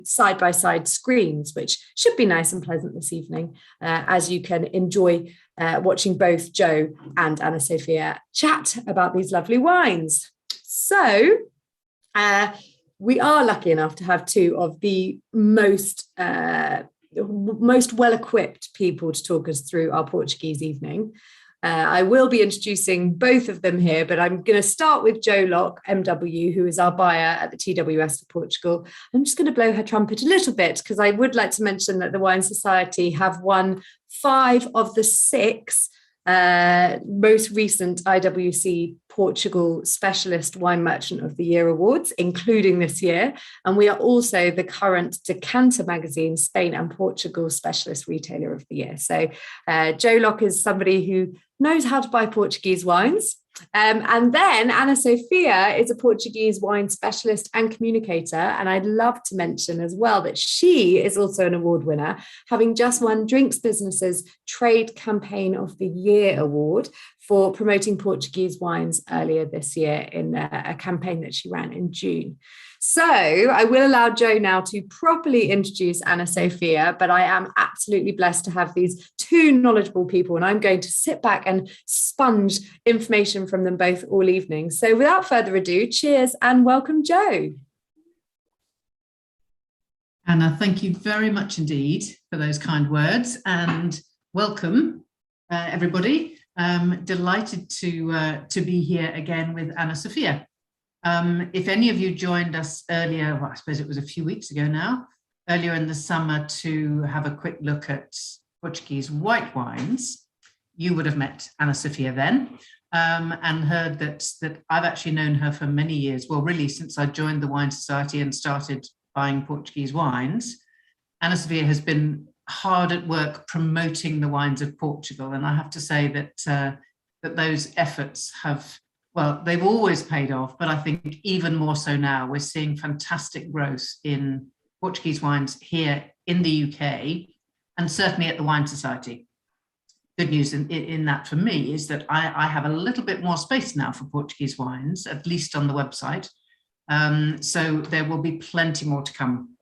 side-by-side screens, which should be nice and pleasant this evening, as you can enjoy watching both Joe and Ana Sofia chat about these lovely wines. So we are lucky enough to have two of the most well-equipped people to talk us through our Portuguese evening. I will be introducing both of them here, but I'm going to start with Jo Locke, MW, who is our buyer at the TWS for Portugal. I'm just going to blow her trumpet a little bit because I would like to mention that the Wine Society have won 5 of the 6 most recent IWC Portugal Specialist Wine Merchant of the Year awards, including this year. And we are also the current Decanter Magazine Spain and Portugal Specialist Retailer of the Year. So Jo Locke is somebody who knows how to buy Portuguese wines. And then Ana Sofia is a Portuguese wine specialist and communicator. And I'd love to mention as well that she is also an award winner, having just won Drinks Business's Trade Campaign of the Year award for promoting Portuguese wines earlier this year in a campaign that she ran in June. So I will allow Jo now to properly introduce Ana Sofia, but I am absolutely blessed to have these two knowledgeable people, and I'm going to sit back and sponge information from them both all evening. So without further ado, cheers and welcome, Jo. Anna, thank you very much indeed for those kind words, and welcome everybody. Delighted to be here again with Ana Sofia. If any of you joined us earlier, well, I suppose it was a few weeks ago now, earlier in the summer to have a quick look at Portuguese white wines, you would have met Ana Sofia then and heard that I've actually known her for many years. Well, really, since I joined the Wine Society and started buying Portuguese wines, Ana Sofia has been hard at work promoting the wines of Portugal. And I have to say that those efforts have, well, they've always paid off, but I think even more so now. We're seeing fantastic growth in Portuguese wines here in the UK, and certainly at the Wine Society. Good news in that for me is that I have a little bit more space now for Portuguese wines, at least on the website. So there will be plenty more to come.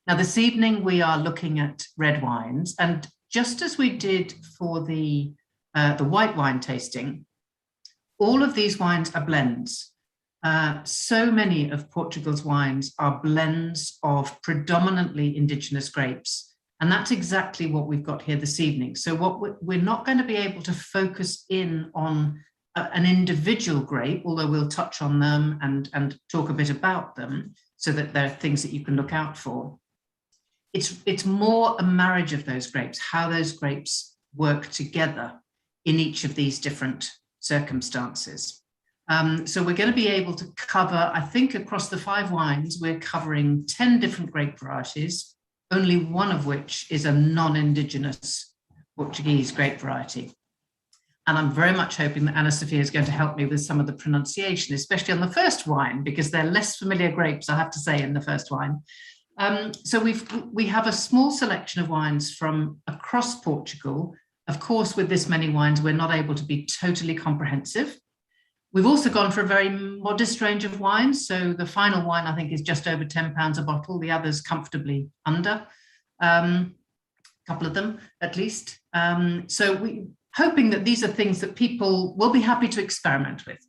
Now, this evening we are looking at red wines, and just as we did for the white wine tasting, all of these wines are blends. So many of Portugal's wines are blends of predominantly indigenous grapes. And that's exactly what we've got here this evening. So what we're not going to be able to focus in on an individual grape, although we'll touch on them and talk a bit about them so that there are things that you can look out for. It's more a marriage of those grapes, how those grapes work together in each of these different circumstances. So we're going to be able to cover, I think across the 5 wines, we're covering 10 different grape varieties, only one of which is a non-indigenous Portuguese grape variety. And I'm very much hoping that Ana Sofia is going to help me with some of the pronunciation, especially on the first wine, because they're less familiar grapes, I have to say, in the first wine. So we have a small selection of wines from across Portugal. Of course, with this many wines, we're not able to be totally comprehensive. We've also gone for a very modest range of wines. So the final wine, I think, is just over £10 a bottle. The others comfortably under, a couple of them at least. So we're hoping that these are things that people will be happy to experiment with.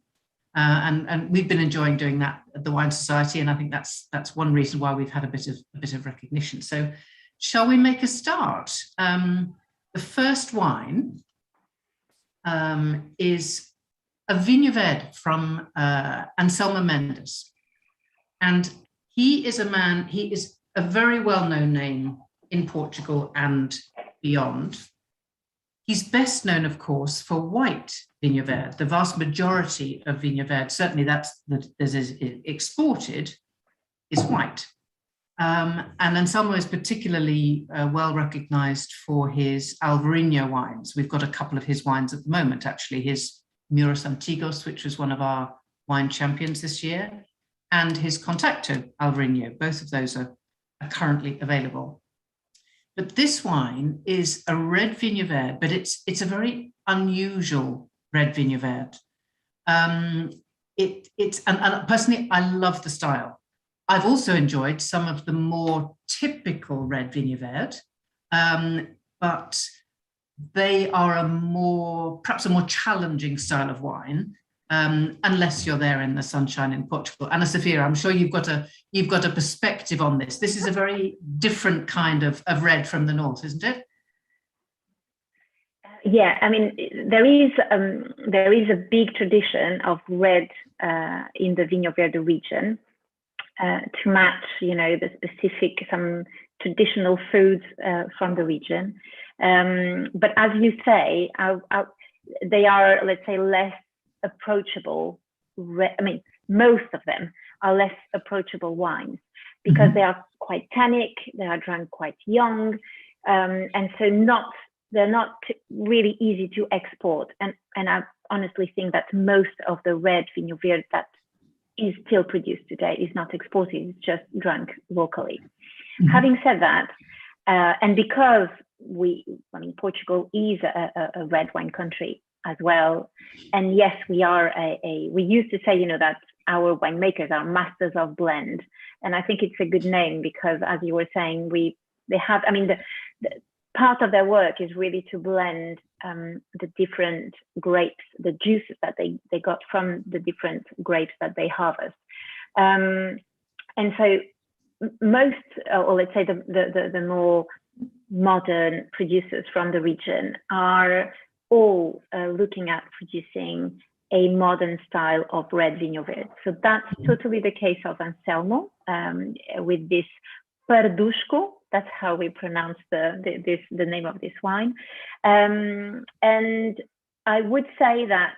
And we've been enjoying doing that at the Wine Society. And I think that's one reason why we've had a bit of recognition. So shall we make a start? The first wine is a Vinho Verde from Anselmo Mendes. And he is a very well-known name in Portugal and beyond. He's best known, of course, for white Vinho Verde. The vast majority of Vinho Verde, certainly that is exported, is white. And Anselmo is particularly well recognized for his Alvarinho wines. We've got a couple of his wines at the moment, actually, his Muros Antigos, which was one of our wine champions this year, and his Contacto Alvarinho. Both of those are currently available. But this wine is a red Vinho Verde, but it's a very unusual red Vinho Verde. And personally, I love the style. I've also enjoyed some of the more typical red Vinho Verde, but they are perhaps a more challenging style of wine, unless you're there in the sunshine in Portugal. Ana Sofia, I'm sure you've got a perspective on this. This is a very different kind of red from the north, isn't it? Yeah, I mean, there is a big tradition of red in the Vinho Verde region to match, the specific, some traditional foods from the region. But as you say, they are, let's say, less approachable. Most of them are less approachable wines because they are quite tannic, they are drunk quite young, and so they're not really easy to export. And I honestly think that most of the red Vinho Verde that is still produced today is not exported, it's just drunk locally. Having said that, and because Portugal is a red wine country as well, and yes, we used to say, that our winemakers are masters of blend, and I think it's a good name because, as you were saying, the part of their work is really to blend the different grapes, the juices that they got from the different grapes that they harvest. And so most, or let's say the more modern producers from the region are all looking at producing a modern style of red Vinho Verde. So that's totally the case of Anselmo with this Pardusco. That's how we pronounce the name of this wine. And I would say that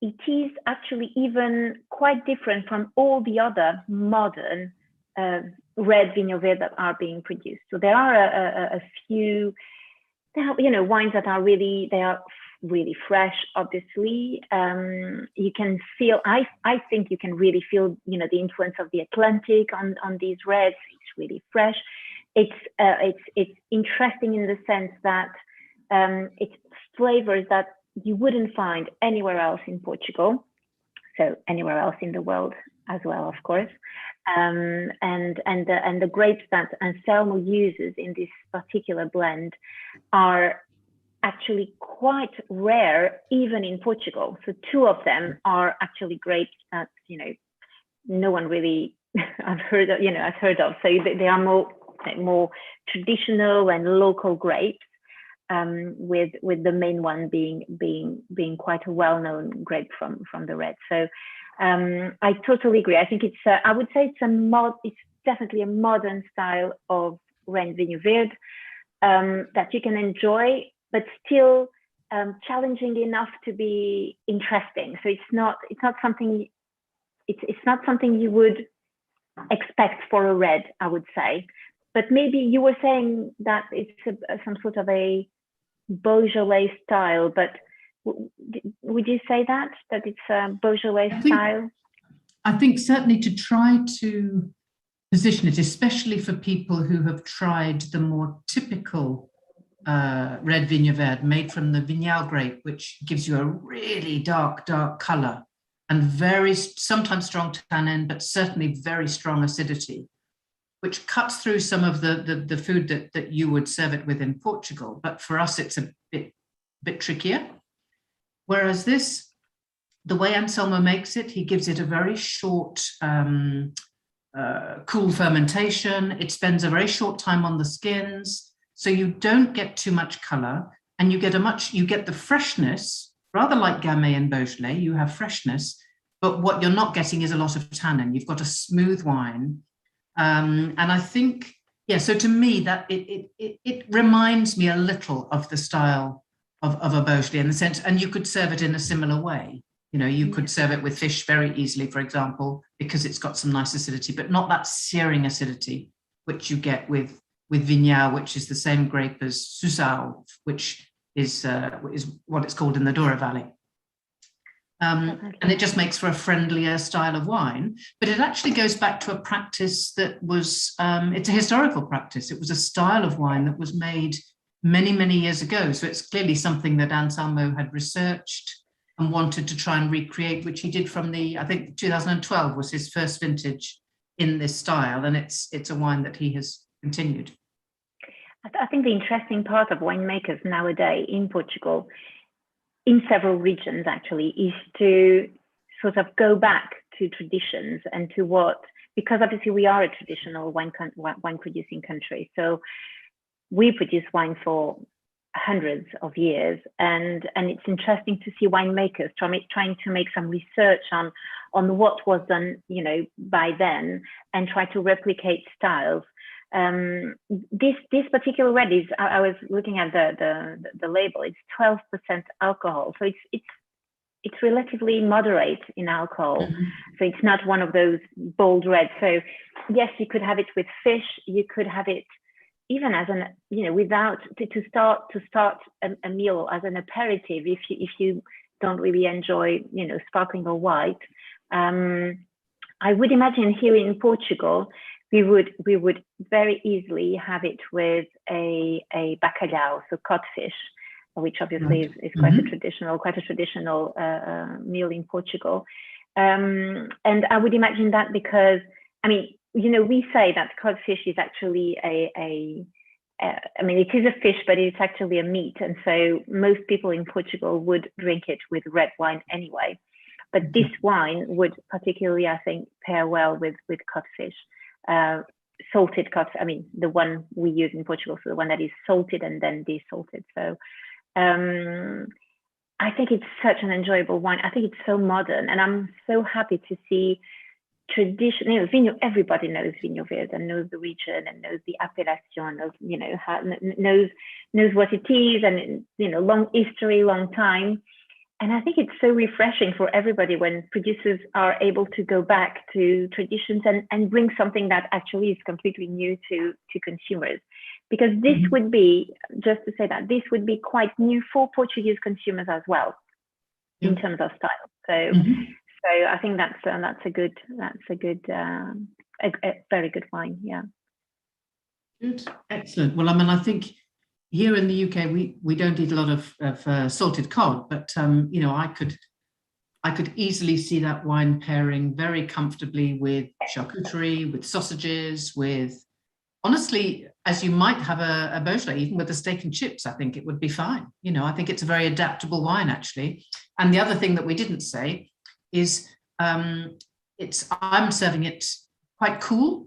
it is actually even quite different from all the other modern red Vinho Verde that are being produced. So there are a few, wines that are really fresh, obviously. You can feel, I think you can really feel, the influence of the Atlantic on these reds. It's really fresh. It's interesting in the sense that it's flavors that you wouldn't find anywhere else in Portugal. So anywhere else in the world as well, of course. And the grapes that Anselmo uses in this particular blend are actually quite rare, even in Portugal. So two of them are actually grapes that no one really has heard of. So they are more traditional and local grapes, with the main one being quite a well-known grape from the red. So I totally agree. I think I would say it's definitely a modern style of red Vinho Verde that you can enjoy, but still challenging enough to be interesting. So it's not something you would expect for a red, I would say. But maybe you were saying that it's some sort of a Beaujolais style, but would you say that it's a Beaujolais style? I think certainly to try to position it, especially for people who have tried the more typical red Vinho Verde made from the Vinhal grape, which gives you a really dark color and very sometimes strong tannin, but certainly very strong acidity, which cuts through some of the food that you would serve it with in Portugal. But for us, it's a bit trickier. Whereas this, the way Anselmo makes it, he gives it a very short, cool fermentation. It spends a very short time on the skins, so you don't get too much color, and you get the freshness, rather like Gamay and Beaujolais. You have freshness, but what you're not getting is a lot of tannin. You've got a smooth wine. And I think, so to me, that it reminds me a little of the style of a Beaujolais in the sense, and you could serve it in a similar way. You could serve it with fish very easily, for example, because it's got some nice acidity, but not that searing acidity, which you get with Vinhal, which is the same grape as Suzal, which is what it's called in the Douro Valley. And it just makes for a friendlier style of wine, but it actually goes back to a practice that was, it's a historical practice. It was a style of wine that was made many, many years ago. So it's clearly something that Anselmo had researched and wanted to try and recreate, which he did from I think 2012 was his first vintage in this style, and it's a wine that he has continued. I think the interesting part of winemakers nowadays in Portugal, in several regions actually, is to sort of go back to traditions and to what, because obviously we are a traditional wine producing country. So we produce wine for hundreds of years, and it's interesting to see winemakers trying to make some research on what was done, you know, by then, and try to replicate styles. This particular red is, I was looking at the label, it's 12% alcohol, so it's relatively moderate in alcohol. So it's not one of those bold reds. So yes, you could have it with fish, you could have it even as an, you know, without to start a meal as an aperitif, if you don't really enjoy, you know, sparkling or white. I would imagine here in Portugal, we would very easily have it with a bacalhau, so codfish, which obviously is quite a traditional meal in Portugal. And I would imagine that because, I mean, you know, we say that codfish is actually I mean, it is a fish, but it's actually a meat. And so most people in Portugal would drink it with red wine anyway. But this wine would particularly, I think, pair well with codfish, salted codfish. I mean, the one we use in Portugal, so the one that is salted and then desalted. So I think it's such an enjoyable wine. I think it's so modern, and I'm so happy to see tradition. You know, Vinho, everybody knows Vinho Verde and knows the region and knows the appellation, knows, you know, knows what it is, and, you know, long history, long time. And I think it's so refreshing for everybody when producers are able to go back to traditions and bring something that actually is completely new to consumers. Because this would be, just to say that, this would be quite new for Portuguese consumers as well, in terms of style. So, so I think that's a very good wine. Yeah. Good, excellent. Well, I mean, I think here in the UK, we don't eat a lot of salted cod, but you know, I could easily see that wine pairing very comfortably with charcuterie, with sausages, with, honestly, as you might have a Beaujolais, even with the steak and chips, I think it would be fine. You know, I think it's a very adaptable wine, actually. And the other thing that we didn't say is I'm serving it quite cool.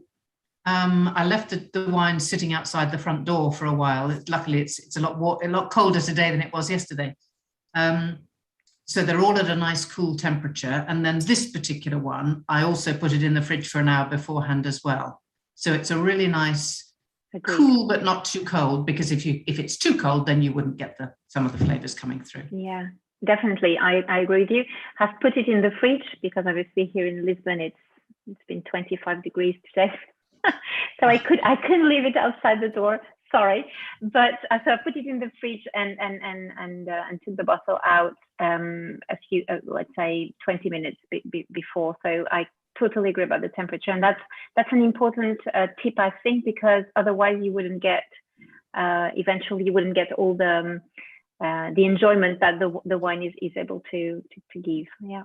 I left the wine sitting outside the front door for a while. Luckily, it's a lot colder today than it was yesterday. So they're all at a nice cool temperature. And then this particular one, I also put it in the fridge for an hour beforehand as well. So it's a really nice, cool but not too cold, because if it's too cold, then you wouldn't get some of the flavors coming through. Yeah, definitely. I agree with you. I've put it in the fridge because obviously here in Lisbon it's been 25 degrees today. So I couldn't leave it outside the door. Sorry, but so I put it in the fridge and took the bottle out a few, let's say 20 minutes before. So I totally agree about the temperature, and that's an important tip, I think, because otherwise you wouldn't get eventually you wouldn't get all the enjoyment that the wine is able to give. Yeah.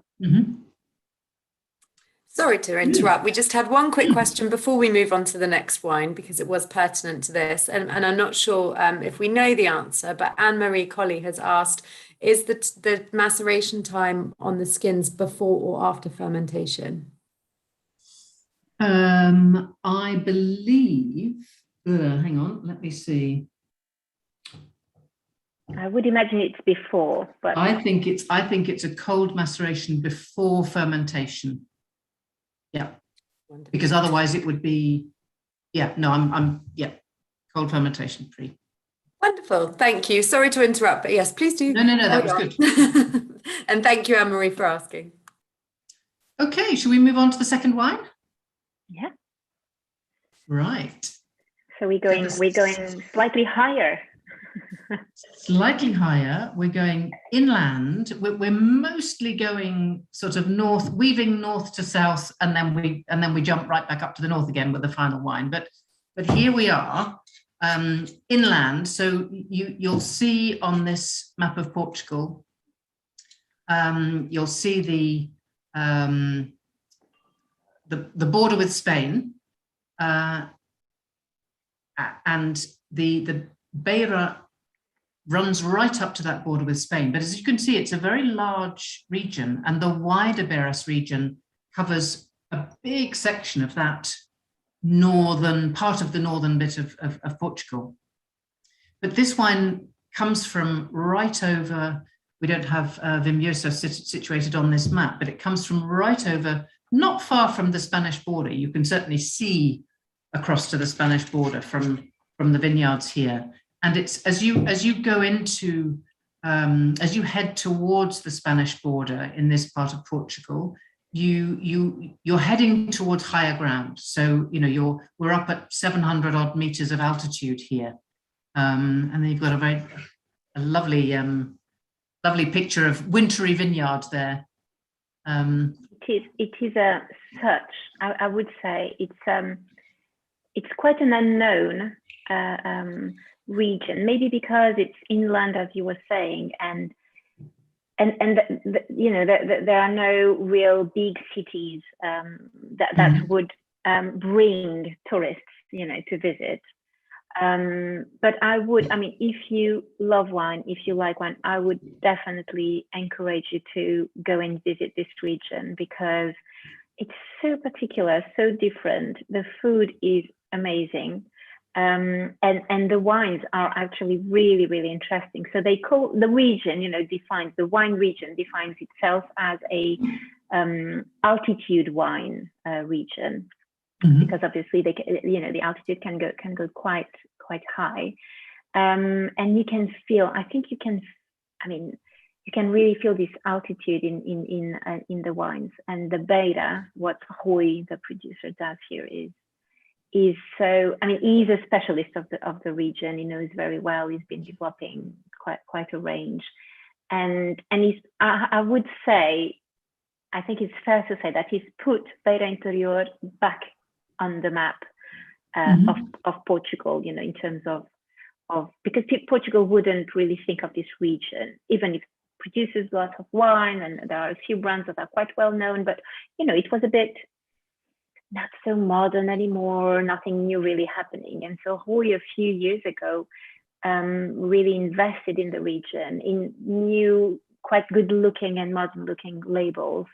Sorry to interrupt. We just had one quick question before we move on to the next wine, because it was pertinent to this. And I'm not sure if we know the answer, but Anne-Marie Colley has asked, is the maceration time on the skins before or after fermentation? I believe, hang on, let me see. I would imagine it's before, but I think it's a cold maceration before fermentation. Yeah, wonderful. Because otherwise it would be, I'm cold fermentation pre. Wonderful, thank you. Sorry to interrupt, but yes, please do. No, that was good. And thank you, Anne-Marie, for asking. Okay, shall we move on to the second wine? Yeah. Right. So we're going slightly higher. Slightly higher. We're going inland. We're mostly going sort of north, weaving north to south, and then we jump right back up to the north again with the final wine. But here we are, inland. So you'll see on this map of Portugal, you'll see the border with Spain, and the Beira runs right up to that border with Spain. But as you can see, it's a very large region, and the wider Beiras region covers a big section of that northern part of the northern bit of Portugal. But this wine comes from right over, we don't have Vimioso situated on this map, but it comes from right over, not far from the Spanish border. You can certainly see across to the Spanish border from the vineyards here. And it's as you go into, as you head towards the Spanish border in this part of Portugal, you're heading towards higher ground. So, you know, we're up at 700 odd meters of altitude here. And then you've got a lovely picture of wintry vineyard there. It is I would say it's quite an unknown region, maybe because it's inland, as you were saying, and you know, there are no real big cities that would bring tourists, you know, to visit. But I mean, if you love wine, if you like wine, I would definitely encourage you to go and visit this region, because it's so particular, so different. The food is amazing. And the wines are actually really, really interesting. So they call the region, you know, the wine region defines itself as a altitude wine region, because obviously the altitude can go quite high, and you can feel. You can really feel this altitude in the wines. And the Beira, what Rui, the producer, does here is so, I mean, he's a specialist of the region. He knows very well. He's been developing quite a range, and I would say, I think it's fair to say that he's put Beira Interior back on the map of Portugal. You know, in terms of because Portugal wouldn't really think of this region, even if it produces lots of wine and there are a few brands that are quite well known, but you know, it was a bit not so modern anymore, nothing new really happening. And so Rui, a few years ago, really invested in the region, in new, quite good looking and modern looking labels,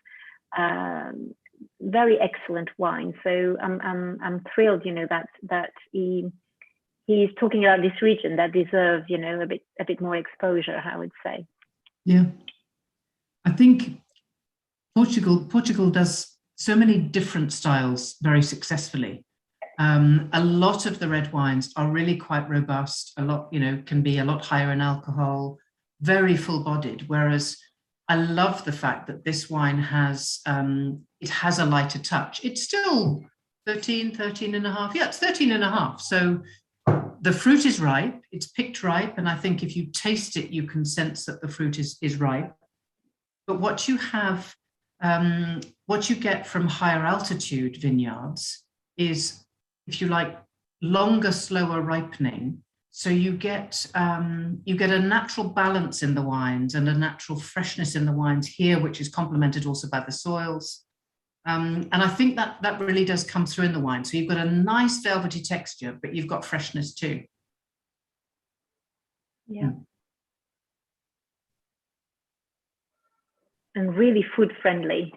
very excellent wine. So I'm thrilled, you know, that he's talking about this region that deserves, you know, a bit more exposure, I would say. Yeah, I think Portugal does so many different styles very successfully. A lot of the red wines are really quite robust, a lot, you know, can be a lot higher in alcohol, very full-bodied, whereas I love the fact that this wine has, it has a lighter touch. It's still 13 and a half. Yeah, it's 13 and a half. So the fruit is ripe, it's picked ripe, and I think if you taste it, you can sense that the fruit is ripe. But what you have, what you get from higher altitude vineyards is, if you like, longer, slower ripening. So you get a natural balance in the wines and a natural freshness in the wines here, which is complemented also by the soils. And I think that really does come through in the wine. So you've got a nice velvety texture, but you've got freshness too. Yeah. And really food friendly.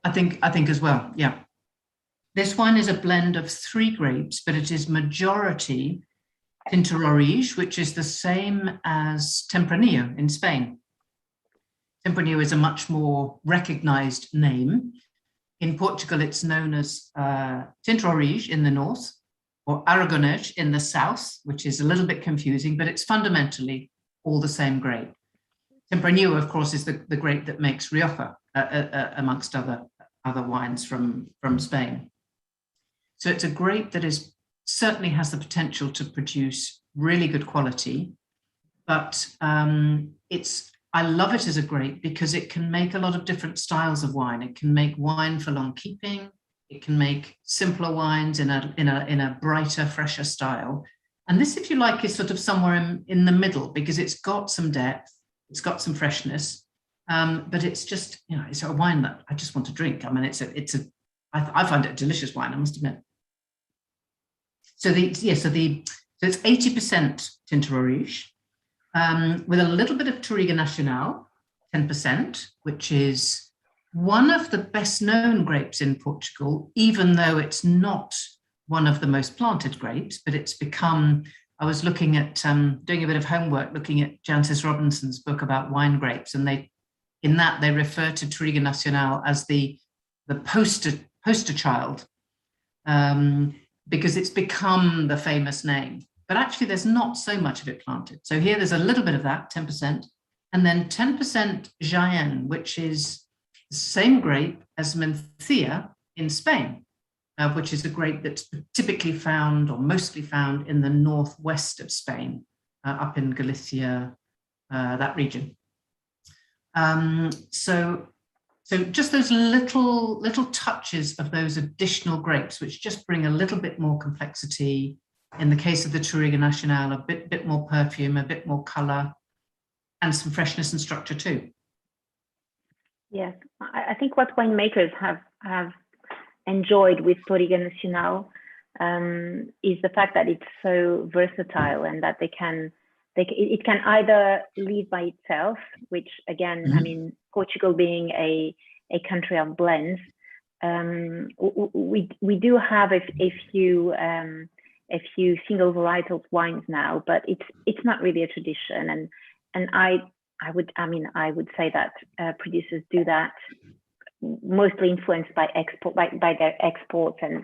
I think as well, yeah. This wine is a blend of 3 grapes, but it is majority Tinta Roriz, which is the same as Tempranillo in Spain. Tempranillo is a much more recognized name. In Portugal, it's known as Tinta Roriz in the north, or Aragonês in the south, which is a little bit confusing, but it's fundamentally all the same grape. Tempranillo, of course, is the grape that makes Rioja, amongst other wines from Spain. So it's a grape that certainly has the potential to produce really good quality, but I love it as a grape because it can make a lot of different styles of wine. It can make wine for long keeping. It can make simpler wines in a brighter, fresher style. And this, if you like, is sort of somewhere in the middle, because it's got some depth, it's got some freshness, but it's just, it's a wine that I just want to drink. I mean, I find it a delicious wine, I must admit. So it's 80% Tinto Rouge, with a little bit of Touriga Nacional, 10%, which is one of the best known grapes in Portugal, even though it's not one of the most planted grapes, but it's become, I was looking at, doing a bit of homework, looking at Jancis Robinson's book about wine grapes, and they refer to Touriga Nacional as the poster child, because it's become the famous name. But actually there's not so much of it planted. So here there's a little bit of that, 10%, and then 10% Jaén, which is the same grape as Mencia in Spain, which is a grape that's typically found or mostly found in the northwest of Spain, up in Galicia, that region. So just those little touches of those additional grapes, which just bring a little bit more complexity. In the case of the Touriga Nacional, a bit more perfume, a bit more color, and some freshness and structure too. Yes, I think what winemakers have enjoyed with Touriga Nacional is the fact that it's so versatile, and that it can either live by itself, which again, I mean, Portugal being a country of blends, we do have a few single varietal wines now, but it's not really a tradition, and I would say that producers do that mostly influenced by their exports and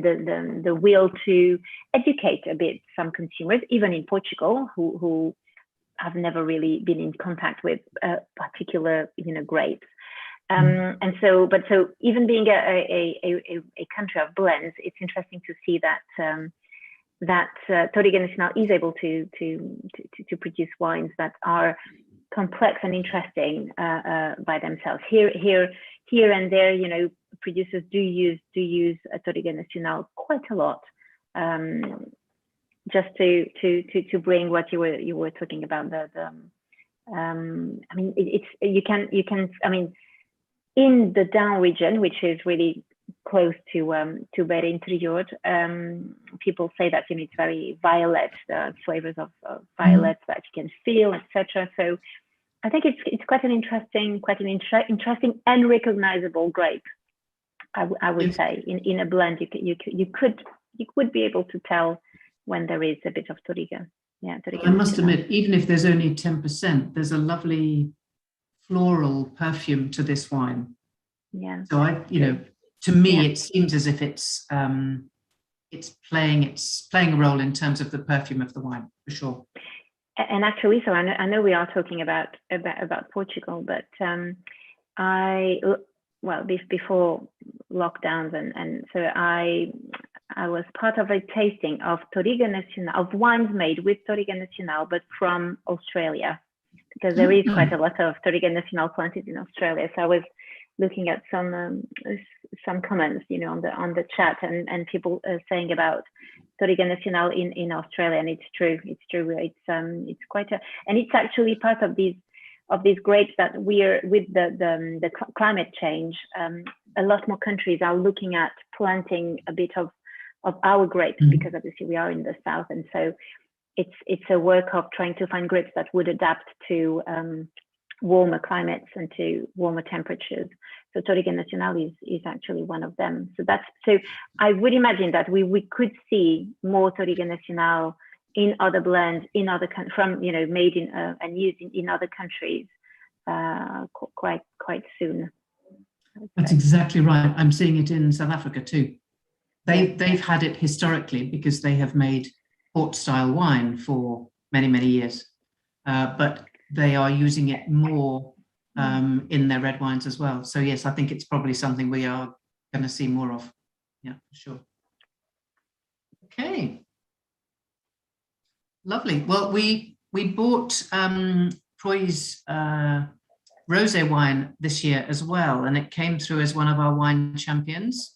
the will to educate a bit some consumers, even in Portugal, who have never really been in contact with particular grapes. And so even being a country of blends, it's interesting to see that Touriga Nacional is able to produce wines that are complex and interesting by themselves. Here and there, producers do use Touriga Nacional quite a lot, just to bring what you were talking about. In the down region, which is really close to Beira Interior, people say that it's very violet, the flavors of violets that you can feel, etc. So I think it's quite an interesting and recognizable grape. I would say in a blend you would be able to tell when there is a bit of Touriga. Yeah, Touriga. I must admit, even if there's only 10%, there's a lovely floral perfume to this wine. Yeah. So to me, it seems as if it's playing a role in terms of the perfume of the wine, for sure. And actually, so I know we are talking about Portugal, but before lockdowns, and so I was part of a tasting of Touriga Nacional, of wines made with Touriga Nacional, but from Australia, because there is quite a lot of Touriga Nacional planted in Australia. So I was looking at some comments, on the chat, and people saying about Touriga Nacional in Australia, and it's true. It's quite and it's actually part of these grapes that we're with the climate change. A lot more countries are looking at planting a bit of our grapes, because obviously we are in the south, and so it's a work of trying to find grapes that would adapt to warmer climates and to warmer temperatures. So Touriga Nacional is actually one of them. So I would imagine that we could see more Touriga Nacional in other blends, in other made in and used in other countries quite soon. That's exactly right. I'm seeing it in South Africa too. They've had it historically because they have made port style wine for many years, but they are using it more in their red wines as well. So yes, I think it's probably something we are going to see more of. Yeah, for sure. Okay, lovely. Well, we bought Troy's rosé wine this year as well, and it came through as one of our wine champions.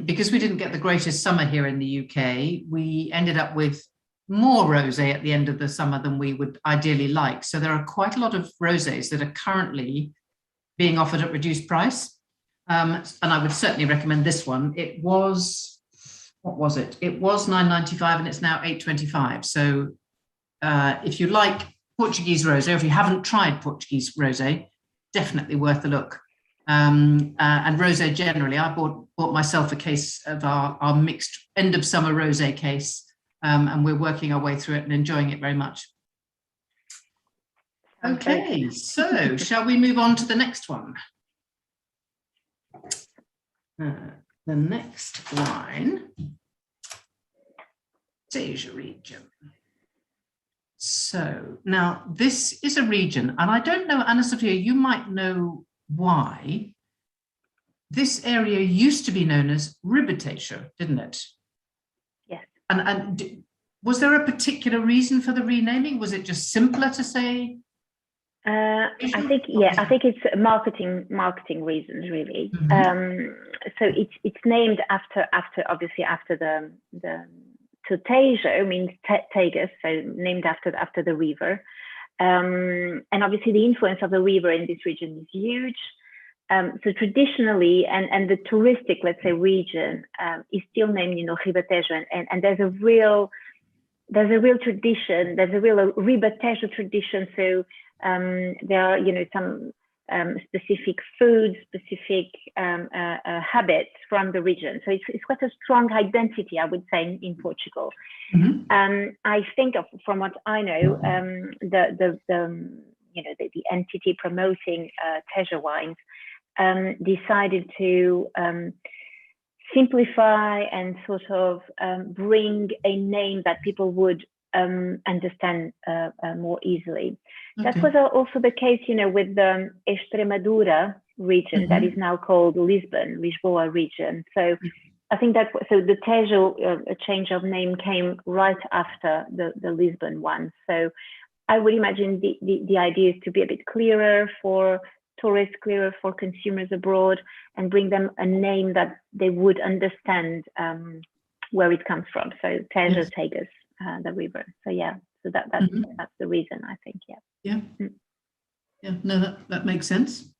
Because we didn't get the greatest summer here in the UK, we ended up with more rosé at the end of the summer than we would ideally like. So there are quite a lot of rosés that are currently being offered at reduced price. And I would certainly recommend this one. It was, what was it? It was £9.95 and it's now £8.25. So if you like Portuguese rosé, or if you haven't tried Portuguese rosé, definitely worth a look. And rosé generally, I bought myself a case of our mixed end of summer rosé case, and we're working our way through it and enjoying it very much. Okay, so shall we move on to the next one? The next wine, Teja region. So now this is a region, and I don't know, Ana Sofia, you might know why. This area used to be known as Ribatejo, didn't it? Yes. And was there a particular reason for the renaming? Was it just simpler to say? I think it's marketing reasons, really. Mm-hmm. So it's named after the so Tejo means Tagus, so named after the river, and obviously the influence of the river in this region is huge. So traditionally, and the touristic, let's say, region is still named, Ribatejo, and there's a real tradition. There's a real Ribatejo tradition. So there are, some specific foods, specific habits from the region. So it's quite a strong identity, I would say, in Portugal. Mm-hmm. I think from what I know, the entity promoting Teja wines decided to simplify and sort of bring a name that people would understand more easily. Okay. That was also the case, with the Extremadura region, mm-hmm. that is now called Lisboa region. So I think so the Tejo change of name came right after the Lisbon one. So I would imagine the idea is to be a bit clearer for tourists, clearer for consumers abroad, and bring them a name that they would understand where it comes from. So Teja, yes. Tagus, the river. So yeah, so that's the reason, I think. Yeah. No, that makes sense.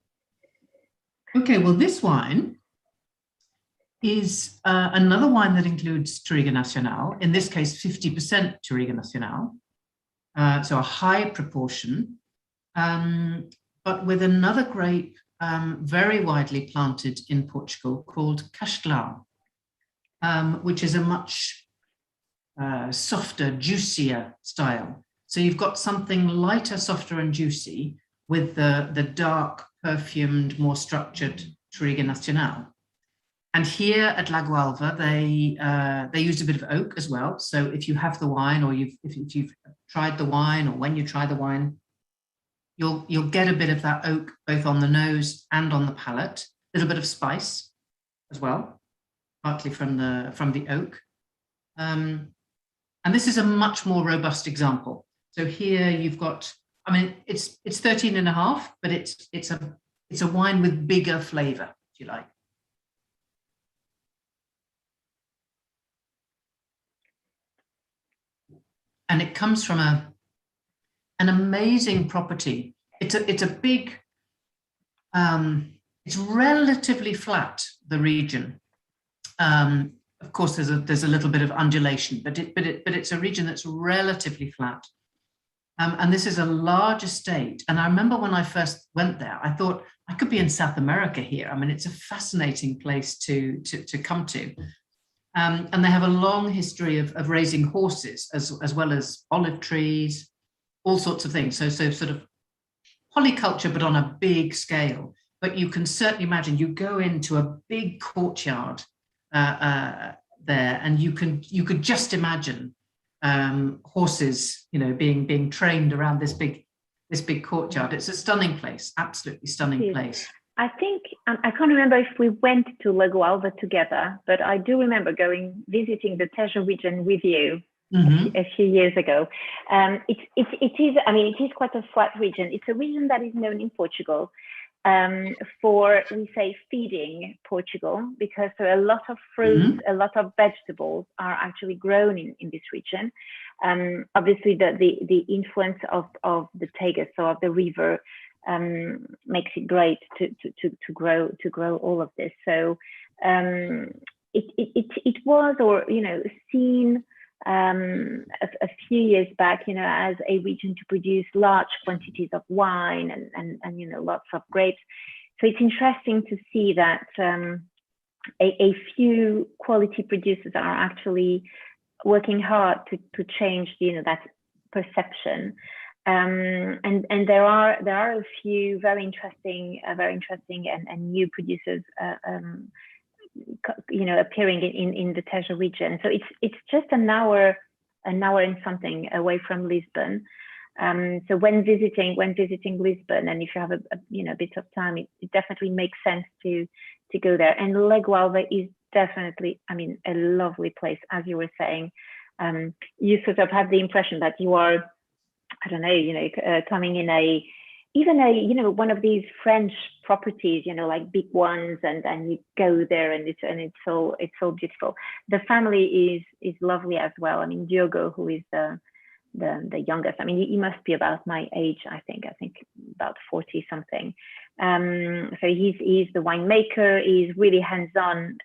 Okay, well, this wine is another wine that includes Touriga Nacional. In this case, 50% Touriga Nacional, so a high proportion. But with another grape very widely planted in Portugal called Castelão, which is a much softer, juicier style. So you've got something lighter, softer and juicy with the dark, perfumed, more structured Touriga Nacional. And here at La Gualva, they used a bit of oak as well. So if you have the wine, or if you've tried the wine, or when you try the wine, you'll get a bit of that oak both on the nose and on the palate. A little bit of spice as well, partly from the oak. And this is a much more robust example. So here you've got, it's 13.5, but it's a wine with bigger flavor, if you like. And it comes from an amazing property. It's a big, it's relatively flat, the region. Of course, there's a little bit of undulation, but it's a region that's relatively flat. And this is a large estate. And I remember when I first went there, I thought I could be in South America here. It's a fascinating place to come to. And they have a long history of raising horses as well as olive trees, all sorts of things. So sort of polyculture, but on a big scale. But you can certainly imagine, you go into a big courtyard there, and you could just imagine horses, being trained around this big courtyard. It's a stunning place, absolutely stunning place. I think, I can't remember if we went to La Gualva together, but I do remember visiting the Teja region with you a few years ago. It is quite a flat region. It's a region that is known in Portugal for, we say, feeding Portugal, because there are a lot of fruits, a lot of vegetables are actually grown in this region. Obviously, the influence of the Tagus, so of the river, makes it great to grow all of this. So it was, or seen a few years back, as a region to produce large quantities of wine and lots of grapes. So it's interesting to see that a few quality producers are actually working hard to change that perception. And there are a few very interesting and new producers appearing in the Tejo region. So it's just an hour and something away from Lisbon. So when visiting Lisbon, and if you have a bit of time, it definitely makes sense to go there. And Legualva is definitely, a lovely place, as you were saying. You sort of have the impression that you are, I don't know, coming in even one of these French properties, like big ones, and you go there and it's so beautiful. The family is lovely as well. Diogo, who is the youngest, he must be about my age, I think about 40 something. So he's the winemaker. He's really hands-on,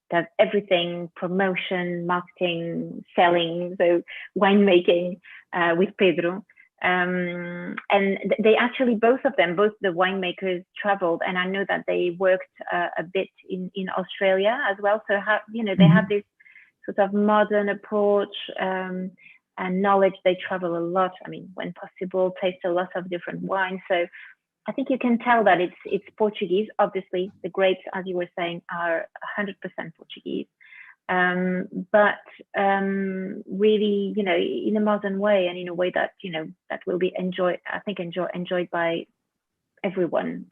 does everything: promotion, marketing, selling, so winemaking with Pedro. And they actually, both the winemakers traveled, and I know that they worked a bit in Australia as well. So they have this sort of modern approach and knowledge. They travel a lot. When possible, taste a lot of different wines. So I think you can tell that it's Portuguese. Obviously, the grapes, as you were saying, are 100% Portuguese. But really, in a modern way, and in a way that that will be enjoyed by everyone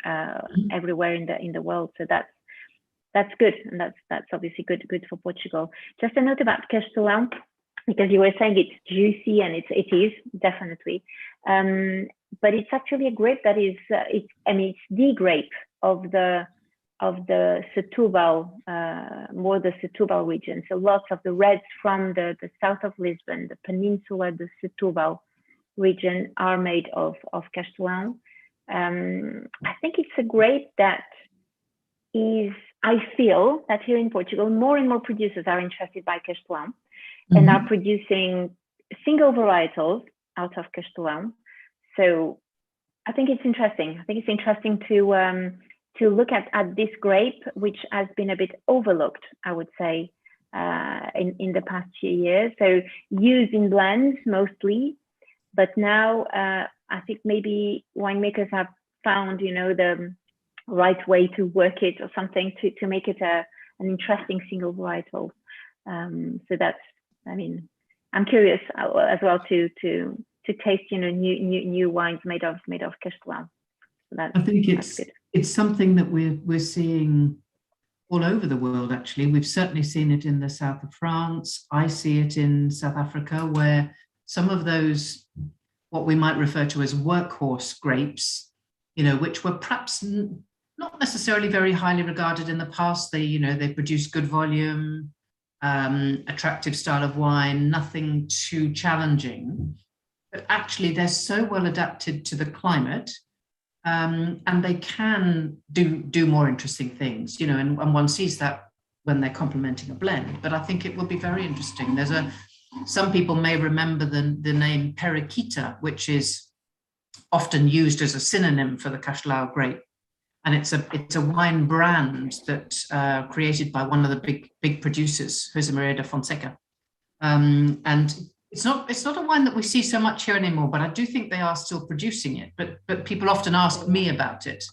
everywhere in the world. So that's good, and that's obviously good for Portugal. Just a note about Castelão, because you were saying it's juicy, and it is definitely, but it's actually a grape that is it's the grape of the Setúbal, more the Setúbal region. So lots of the reds from the south of Lisbon, the peninsula, the Setúbal region, are made of Castelão. I think it's a grape that is, I feel that here in Portugal, more and more producers are interested by Castelão and are producing single varietals out of Castelão. So I think it's interesting. I think it's interesting to look at this grape, which has been a bit overlooked, I would say, in the past few years. So used in blends mostly, but now I think maybe winemakers have found, the right way to work it or something to make it an interesting single varietal. So that's, I'm curious as well to taste, new wines made of Castelão. So I think it's something that we're seeing all over the world, actually. We've certainly seen it in the south of France. I see it in South Africa, where some of those, what we might refer to as workhorse grapes, which were perhaps not necessarily very highly regarded in the past. They produce good volume, attractive style of wine, nothing too challenging. But actually, they're so well adapted to the climate. And they can do more interesting things, and one sees that when they're complementing a blend. But I think it will be very interesting. Some people may remember the name Periquita, which is often used as a synonym for the Castelão grape, and it's a wine brand that created by one of the big producers, José Maria da Fonseca, and it's not a wine that we see so much here anymore, but I do think they are still producing it. But people often ask me about it,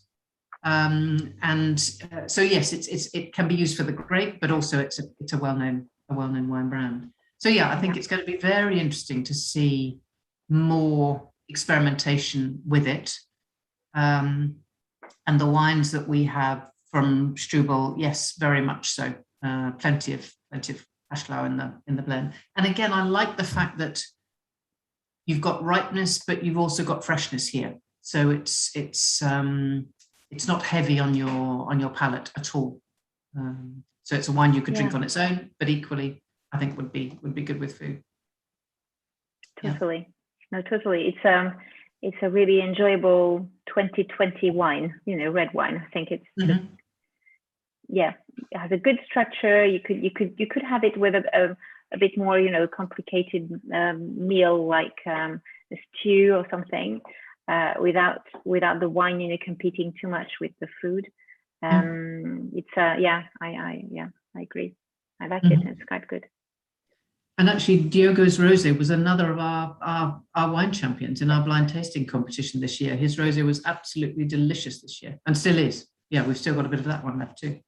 so yes, it can be used for the grape, but also it's a well-known wine brand. So yeah, I think it's going to be very interesting to see more experimentation with it, and the wines that we have from Strubel, yes, very much so. Plenty of Castelão in the blend. And again, I like the fact that you've got ripeness, but you've also got freshness here. So it's not heavy on your palate at all. So it's a wine you could drink on its own, but equally, I think would be good with food. totally. No, totally. It's a really enjoyable 2020 wine, red wine. I think it's just, it has a good structure. You could have it with a bit more, complicated meal like a stew or something, without the wine, competing too much with the food. It's I agree. I like it. It's quite good. And actually, Diogo's rosé was another of our wine champions in our blind tasting competition this year. His rosé was absolutely delicious this year, and still is. Yeah, we've still got a bit of that one left too.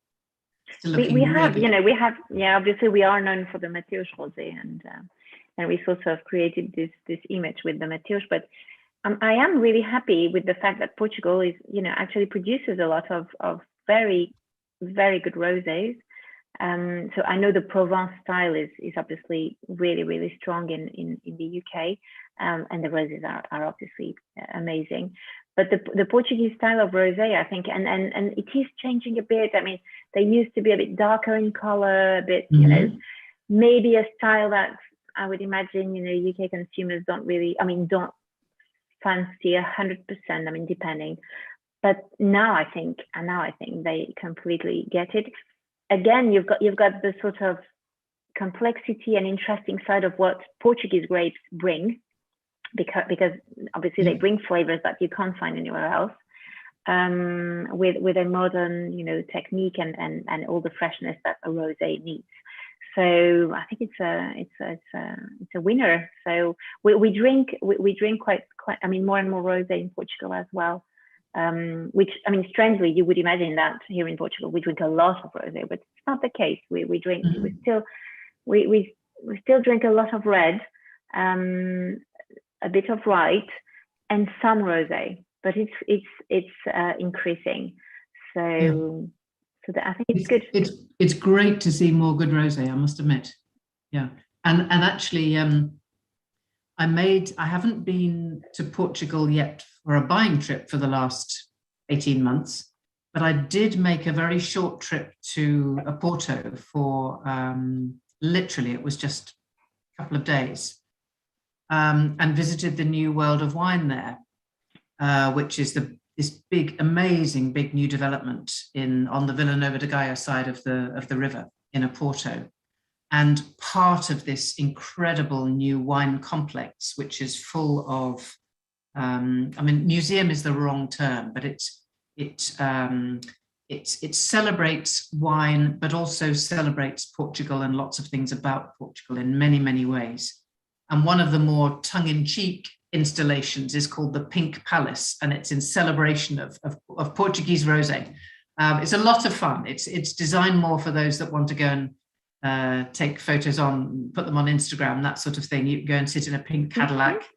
We have, obviously we are known for the Mateus rosé, and we sort of created this image with the Mateus. But I am really happy with the fact that Portugal is, actually produces a lot of very, very good rosés. So I know the Provence style is obviously really, really strong in the UK, and the roses are obviously amazing. But the Portuguese style of rosé, I think, and it is changing a bit. I mean, they used to be a bit darker in color, a bit, maybe a style that I would imagine, UK consumers don't fancy 100%. Depending. But now I think they completely get it. Again, you've got the sort of complexity and interesting side of what Portuguese grapes bring, because obviously they bring flavors that you can't find anywhere else, with a modern technique and all the freshness that a rosé needs. So I think it's a winner. So we drink quite more and more rosé in Portugal as well. Which, strangely, you would imagine that here in Portugal we drink a lot of rosé, but it's not the case. We still drink a lot of red, a bit of white, and some rosé, but it's increasing. So I think it's good. It's great to see more good rosé, I must admit. Yeah, and actually, I haven't been to Portugal yet for a buying trip for the last 18 months, but I did make a very short trip to Porto for literally, it was just a couple of days, and visited the new World of Wine there, which is this big, amazing, big new development on the Vila Nova de Gaia side of the river in Porto. And part of this incredible new wine complex, which is full of, museum is the wrong term, but it celebrates wine, but also celebrates Portugal and lots of things about Portugal in many, many ways. And one of the more tongue-in-cheek installations is called the Pink Palace, and it's in celebration of Portuguese rosé. It's a lot of fun. It's designed more for those that want to go and take photos put them on Instagram, that sort of thing. You can go and sit in a pink Cadillac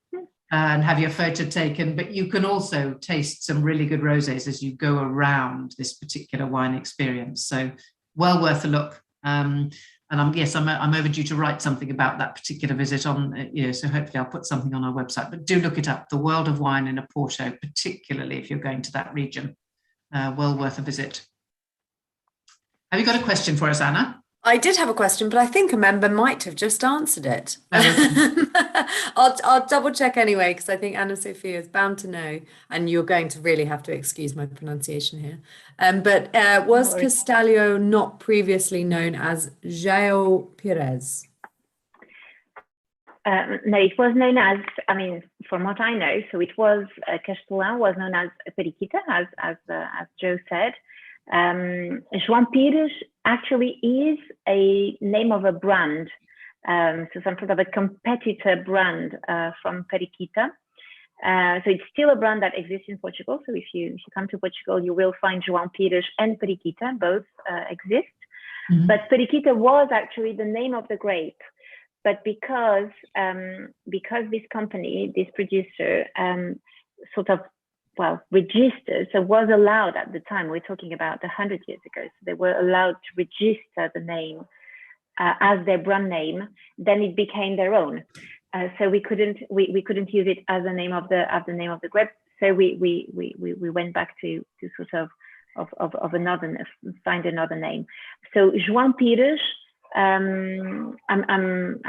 and have your photo taken, but you can also taste some really good rosés as you go around this particular wine experience. So well worth a look. And I'm overdue to write something about that particular visit so hopefully I'll put something on our website, but do look it up, the World of Wine in Porto, particularly if you're going to that region. Well worth a visit. Have you got a question for us, Anna? I did have a question, but I think a member might have just answered it. Oh, okay. I'll double check anyway, because I think Ana Sofia is bound to know, and you're going to really have to excuse my pronunciation here. But was Castalho not previously known as João Pires? No, it was known as, from what I know, so it was, Castelão was known as Periquita, as Joe said. João Pires actually is a name of a brand, so some sort of a competitor brand from Periquita. So it's still a brand that exists in Portugal. So if you come to Portugal, you will find João Pires and Periquita, both exist. Mm-hmm. But Periquita was actually the name of the grape. But because this company, this producer, registered, so was allowed at the time, we're talking about 100 years ago, so they were allowed to register the name as their brand name, then it became their own. So we couldn't use it as the name of the grape. So we went back to sort of another, find another name. So João Pires I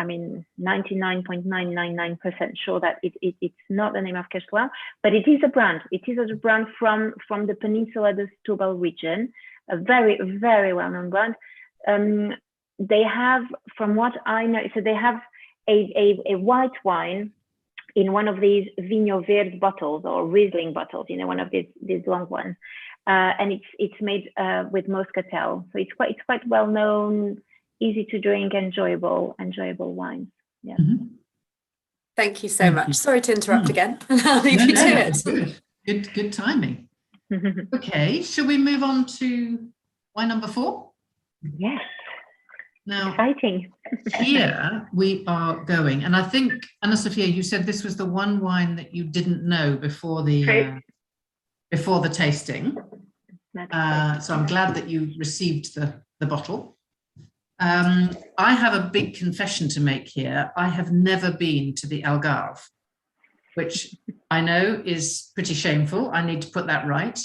mean, 99.999% sure that it's not the name of Castellan, but it is a brand. It is a brand from the Peninsula de Setúbal region, a very, very well-known brand. They have, from what I know, so they have a white wine in one of these Vinho Verde bottles or Riesling bottles, you know, one of these long ones, and it's made with Moscatel. So it's quite well known, easy to drink, enjoyable wines. Yeah. Mm-hmm. Thank you so much. Sorry to interrupt again. I'll leave you to it. Good timing. Okay, shall we move on to wine number 4? Yes. Now, exciting. Here we are going, and I think, Ana Sofia, you said this was the one wine that you didn't know before the tasting. So I'm glad that you received the bottle. I have a big confession to make here. I have never been to the Algarve, which I know is pretty shameful. I need to put that right.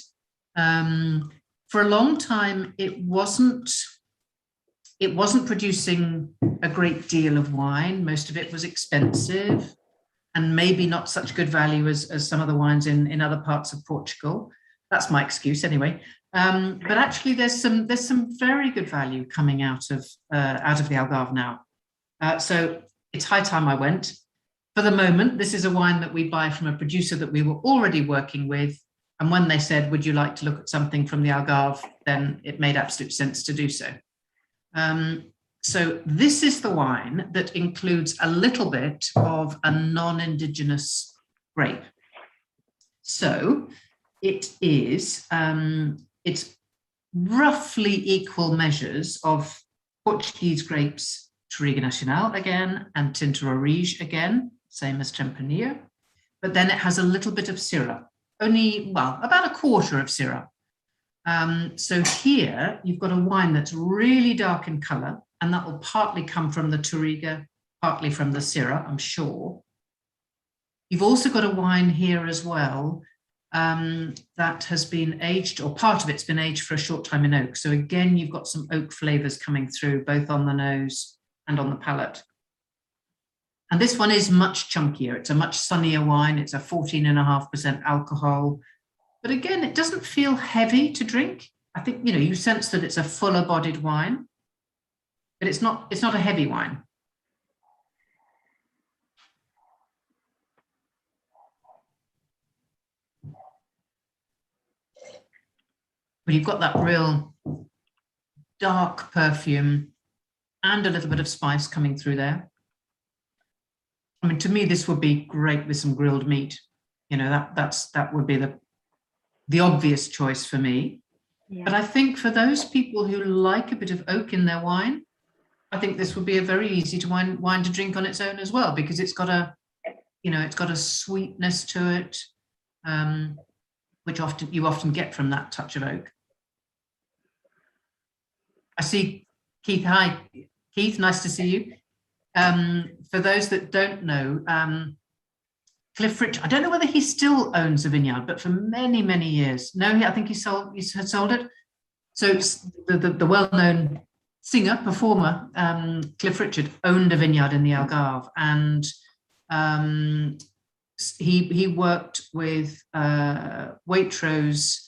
For a long time, it wasn't producing a great deal of wine. Most of it was expensive and maybe not such good value as some of the wines in other parts of Portugal. That's my excuse anyway. But actually there's some very good value coming out of the Algarve now. So it's high time I went. For the moment, this is a wine that we buy from a producer that we were already working with. And when they said, would you like to look at something from the Algarve, then it made absolute sense to do so. So this is the wine that includes a little bit of a non-indigenous grape. So it is, it's roughly equal measures of Portuguese grapes, Touriga Nacional again, and Tinta Orige again, same as Tempranillo. But then it has a little bit of Syrah, only, well, about a quarter of Syrah. So here you've got a wine that's really dark in colour, and that will partly come from the Touriga, partly from the Syrah, I'm sure. You've also got a wine here as well that has been aged, or part of it's been aged for a short time in oak. So again, you've got some oak flavours coming through, both on the nose and on the palate. And this one is much chunkier. It's a much sunnier wine. It's a 14.5% alcohol. But again, it doesn't feel heavy to drink. I think, you know, you sense that it's a fuller bodied wine, but it's not a heavy wine. But you've got that real dark perfume and a little bit of spice coming through there. I mean, to me, this would be great with some grilled meat. You know, that would be the obvious choice for me. Yeah. But I think for those people who like a bit of oak in their wine, I think this would be a very easy wine to drink on its own as well, because it's got a sweetness to it, which you often get from that touch of oak. I see Keith. Hi, Keith. Nice to see you. For those that don't know, Cliff Rich, I don't know whether he still owns a vineyard, but for many, many years. No, I think he had sold it. So the well-known singer, performer, Cliff Richard, owned a vineyard in the Algarve, and he worked with Waitrose.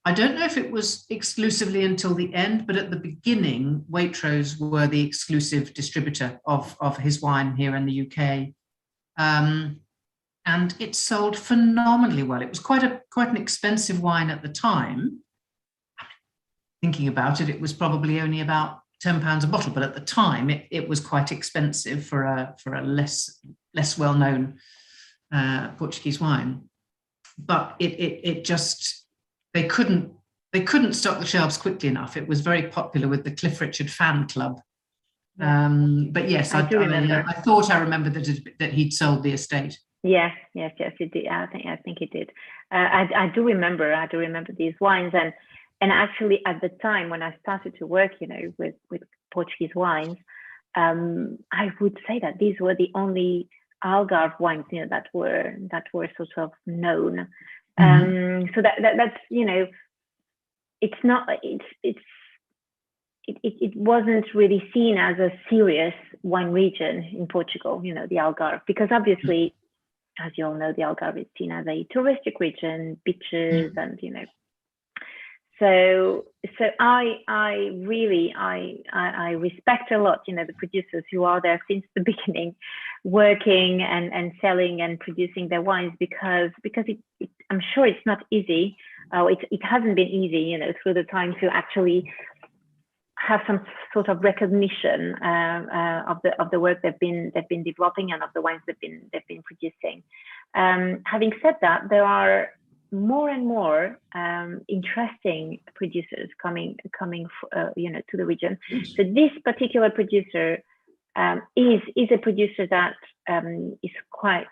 I don't know if it was exclusively until the end, but at the beginning, Waitrose were the exclusive distributor of his wine here in the UK. And it sold phenomenally well. It was quite an expensive wine at the time. Thinking about it, it was probably only about £10 a bottle, but at the time it was quite expensive for a less well-known Portuguese wine. But it just, they couldn't stock the shelves quickly enough. It was very popular with the Cliff Richard fan club. But yes, I thought I remembered that he'd sold the estate. Yes, he did. I think he did. I do remember these wines, and actually at the time when I started to work, you know, with Portuguese wines, I would say that these were the only Algarve wines, you know, that were sort of known. So that's, you know, it's it wasn't really seen as a serious wine region in Portugal, you know, the Algarve, because obviously, as you all know, the Algarve is seen as a touristic region, beaches, and you know. So I really respect a lot, you know, the producers who are there since the beginning, working and selling and producing their wines, because I'm sure it's not easy. It hasn't been easy, you know, through the time to actually have some sort of recognition of the work they've been developing and of the wines they've been producing. Having said that, there are more and more interesting producers coming you know, to the region. So this particular producer is a producer that is quite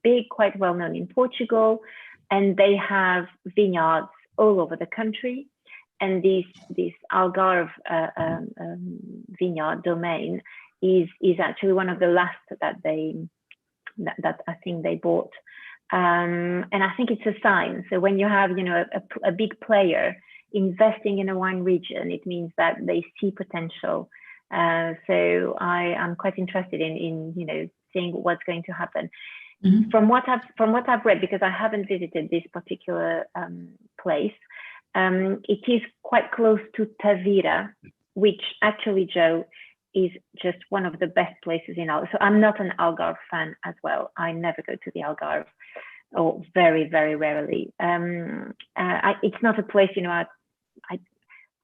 big, quite well known in Portugal, and they have vineyards all over the country. And this Algarve vineyard domain is actually one of the last that I think they bought. And I think it's a sign. So when you have, you know, a big player investing in a wine region, it means that they see potential. So I'm quite interested in you know, seeing what's going to happen. Mm-hmm. From what I've read, because I haven't visited this particular place, it is quite close to Tavira, which actually, Joe, is just one of the best places in Algarve. So I'm not an Algarve fan as well. I never go to the Algarve, or very, very rarely. It's not a place, you know,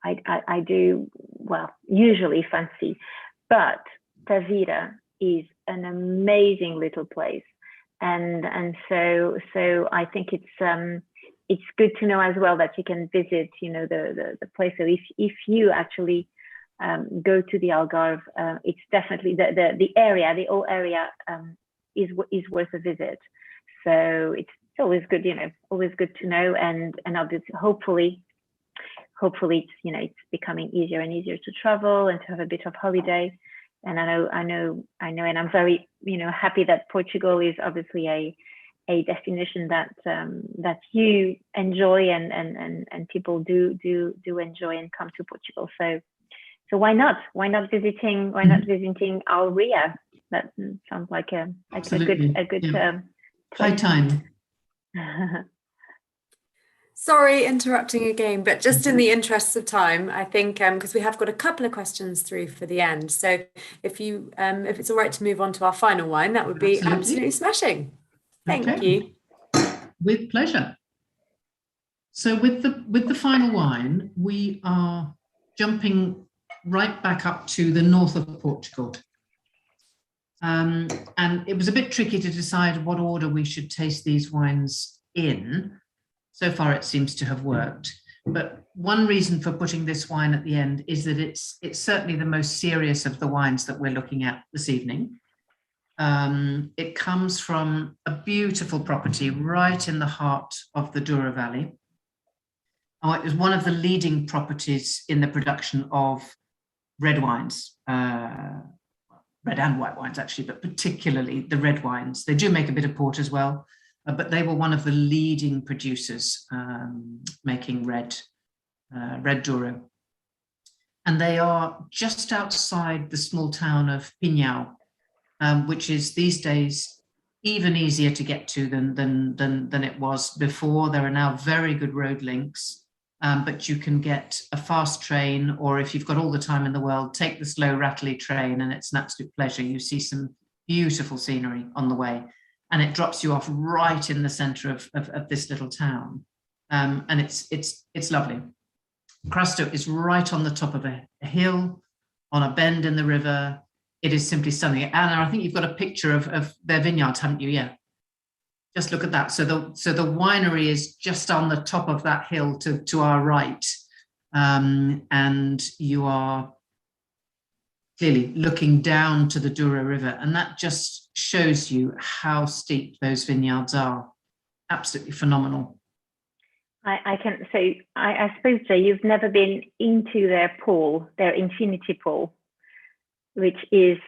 I do, well, usually fancy, but Tavira is an amazing little place. And so I think it's good to know as well that you can visit, you know, the place. So if you actually go to the Algarve, it's definitely the area, the whole area is worth a visit. So it's always good, you know, always good to know, and obviously, hopefully it's, you know, it's becoming easier and easier to travel and to have a bit of holiday. And I know, and I'm very, you know, happy that Portugal is obviously a destination that you enjoy and people do enjoy and come to Portugal. So why not visiting Alria? That sounds like a good yeah. High time. Sorry, interrupting again, but just in the interests of time, I think because we have got a couple of questions through for the end. So if it's all right to move on to our final wine, that would be absolutely smashing. Thank you. With pleasure. So with the final wine, we are jumping right back up to the north of Portugal. And it was a bit tricky to decide what order we should taste these wines in. So far, it seems to have worked. But one reason for putting this wine at the end is that it's certainly the most serious of the wines that we're looking at this evening. It comes from a beautiful property right in the heart of the Douro Valley. It was one of the leading properties in the production of red wines, red and white wines actually, but particularly the red wines. They do make a bit of port as well, but they were one of the leading producers making red Douro. And they are just outside the small town of Pinhão, which is these days even easier to get to than it was before. There are now very good road links, but you can get a fast train, or if you've got all the time in the world, take the slow rattly train, and it's an absolute pleasure. You see some beautiful scenery on the way, and it drops you off right in the center of this little town. And it's lovely. Crasto is right on the top of a hill, on a bend in the river. It is simply stunning. Anna, I think you've got a picture of their vineyards, haven't you? Yeah. Just look at that. So the winery is just on the top of that hill to our right. And you are clearly looking down to the Douro River. And that just shows you how steep those vineyards are. Absolutely phenomenal. I suppose, Jay, you've never been into their pool, their infinity pool, which is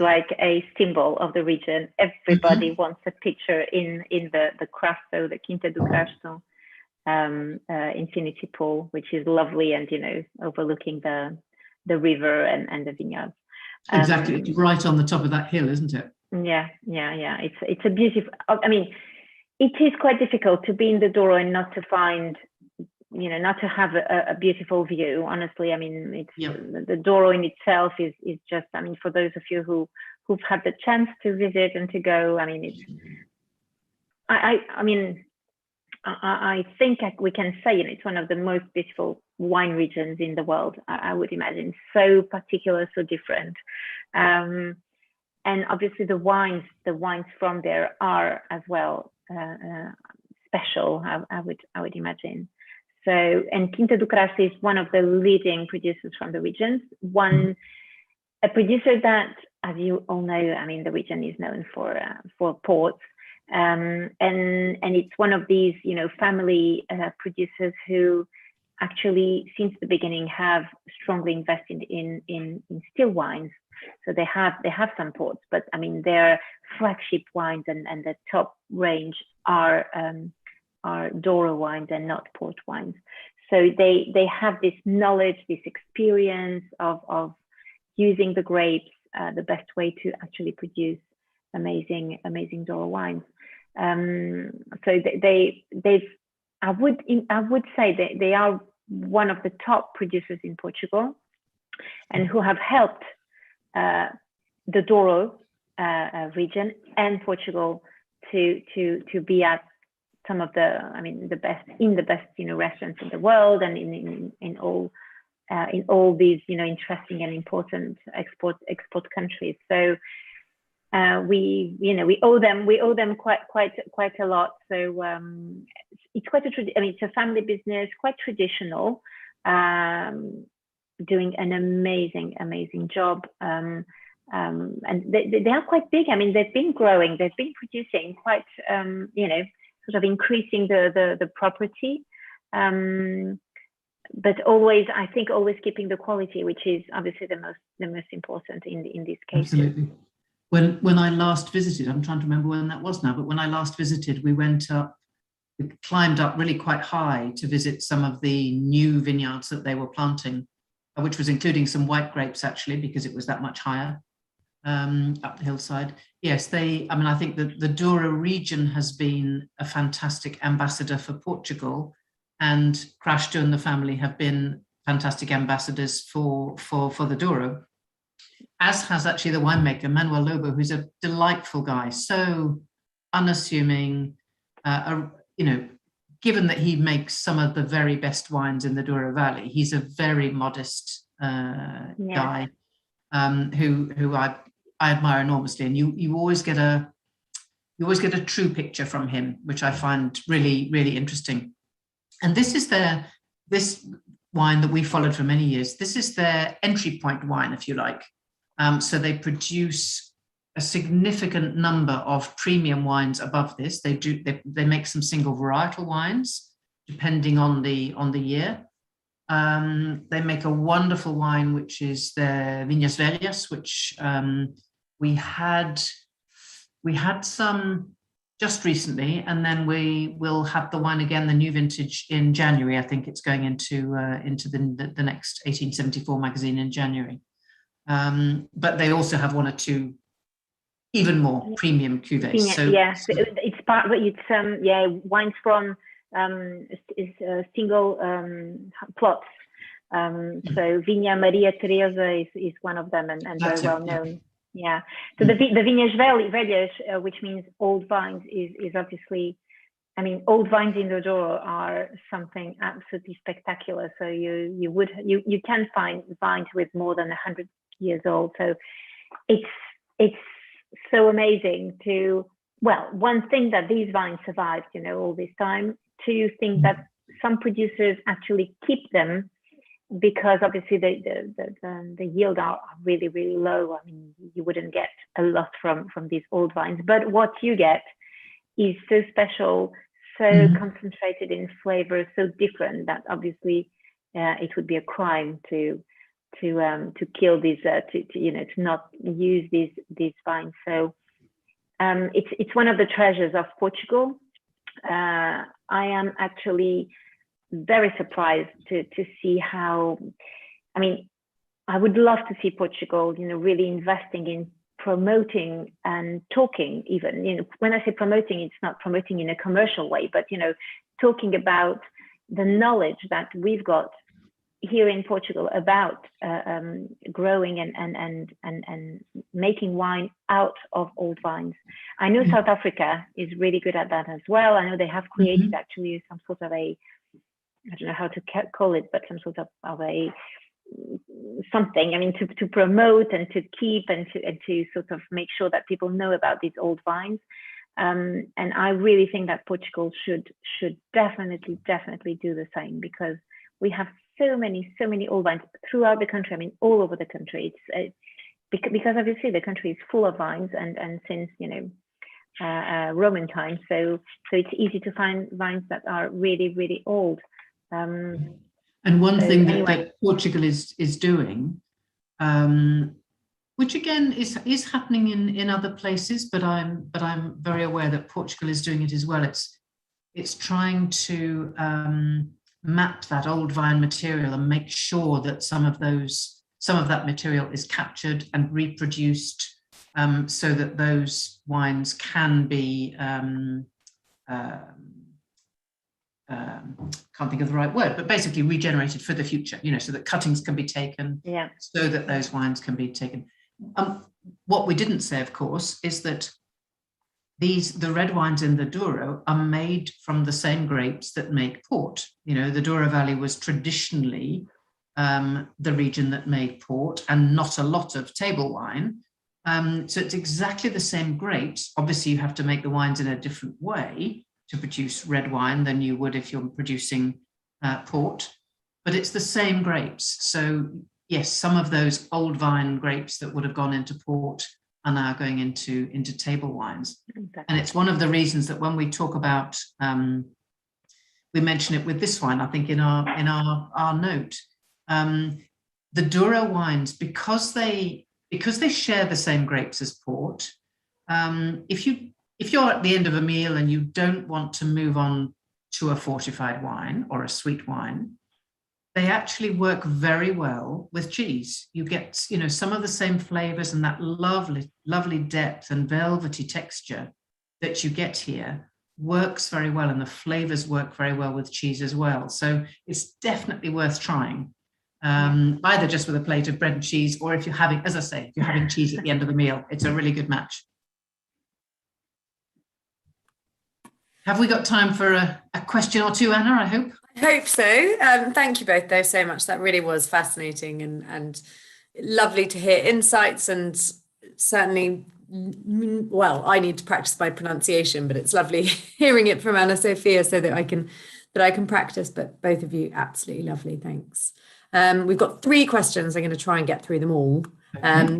like a symbol of the region. Everybody wants a picture in the Crasto, the Quinta do Crasto infinity pool, which is lovely, and, you know, overlooking the the river and the vineyards. Exactly, it's right on the top of that hill, isn't it? Yeah. It's a beautiful. I mean, it is quite difficult to be in the Douro and not to find, not to have a beautiful view. Honestly, I mean, the Douro in itself is just. I mean, for those of you who've had the chance to visit and to go, I mean, I think we can say it's one of the most beautiful wine regions in the world. I would imagine, so particular, so different, and obviously the wines from there are as well special. I would imagine. So, and Quinta do Crasso is one of the leading producers from the region. A producer that, as you all know, I mean, the region is known for ports. And it's one of these, family producers who actually, since the beginning, have strongly invested in still wines. So they have some ports, but I mean their flagship wines and the top range are Douro wines and not port wines. So they have this knowledge, this experience of using the grapes the best way to actually produce amazing Douro wines. So I would say they are one of the top producers in Portugal, and who have helped the Douro region and Portugal to be at some of the best restaurants in the world, and in all these interesting and important export countries. So we owe them quite a lot. So it's quite it's a family business, quite traditional, doing an amazing job. And they are quite big. I mean, they've been growing, they've been producing quite, sort of increasing the property. But always keeping the quality, which is obviously the most important in this case. Absolutely. When I last visited, I'm trying to remember when that was now, but when I last visited, we climbed up really quite high to visit some of the new vineyards that they were planting, which was including some white grapes, actually, because it was that much higher up the hillside. Yes, I think that the Douro region has been a fantastic ambassador for Portugal, and Crasto and the family have been fantastic ambassadors for the Douro, as has actually the winemaker, Manuel Lobo, who's a delightful guy, so unassuming, given that he makes some of the very best wines in the Douro Valley, he's a very modest guy who I admire enormously, and you always get a true picture from him, which I find really, really interesting. And this wine that we followed for many years. This is their entry point wine, if you like. So they produce a significant number of premium wines above this. They make some single varietal wines depending on the year. They make a wonderful wine, which is the Vinhas Velhas, which we had some just recently, and then we will have the wine again, the new vintage, in January. I think it's going into the next 1874 magazine in January. But they also have one or two even more premium cuvées. It's part, but it's wines from single plots. So Vinha Maria Teresa is one of them, and very well known. Yeah. So the Vinhas Velhas, which means old vines, is obviously, I mean, old vines in the Douro are something absolutely spectacular. So you can find vines with more than 100 years old. So it's so amazing one thing that these vines survived, all this time. Two things that some producers actually keep them, because obviously the yield are really, really low. I mean, you wouldn't get a lot from these old vines, but what you get is so special, so concentrated in flavor, so different, that obviously it would be a crime to kill these, to not use these vines. So it's one of the treasures of Portugal. I am actually very surprised to see how, I mean, I would love to see Portugal, really investing in promoting and talking. Even, when I say promoting, it's not promoting in a commercial way, but talking about the knowledge that we've got here in Portugal about growing and making wine out of old vines. I know South Africa is really good at that as well. I know they have created actually some sort of I don't know how to call it, but some sort of a something, to promote and to keep and to sort of make sure that people know about these old vines. And I really think that Portugal should definitely do the same, because we have so many old vines throughout the country. All over the country. It's because obviously the country is full of vines and since Roman times, so it's easy to find vines that are really old. And one thing that Portugal is doing, which again is happening in other places, but I'm very aware that Portugal is doing it as well. It's trying to map that old vine material and make sure that some of that material is captured and reproduced, so that those wines can be can't think of the right word, but basically regenerated for the future, so that cuttings can be taken, so that those wines can be taken. What we didn't say, of course, is that the red wines in the Douro are made from the same grapes that make port. The Douro Valley was traditionally the region that made port and not a lot of table wine. So it's exactly the same grapes. Obviously, you have to make the wines in a different way to produce red wine than you would if you're producing port, but it's the same grapes. So yes, some of those old vine grapes that would have gone into port are now going into table wines. Exactly. And it's one of the reasons that when we talk about, we mention it with this wine, I think in our note, the Douro wines, because they share the same grapes as port, if you're at the end of a meal and you don't want to move on to a fortified wine or a sweet wine, they actually work very well with cheese. You get, some of the same flavors and that lovely depth and velvety texture that you get here works very well, and the flavors work very well with cheese as well. So it's definitely worth trying, either just with a plate of bread and cheese, or if you're having, as I say, if you're having cheese at the end of the meal, it's a really good match. Have we got time for a question or two, Anna, I hope? I hope so. Thank you both, though, so much. That really was fascinating and lovely to hear insights, and certainly, well, I need to practice my pronunciation, but it's lovely hearing it from Ana Sofia so that I can practice. But both of you, absolutely lovely. Thanks. We've got 3 questions. I'm going to try and get through them all.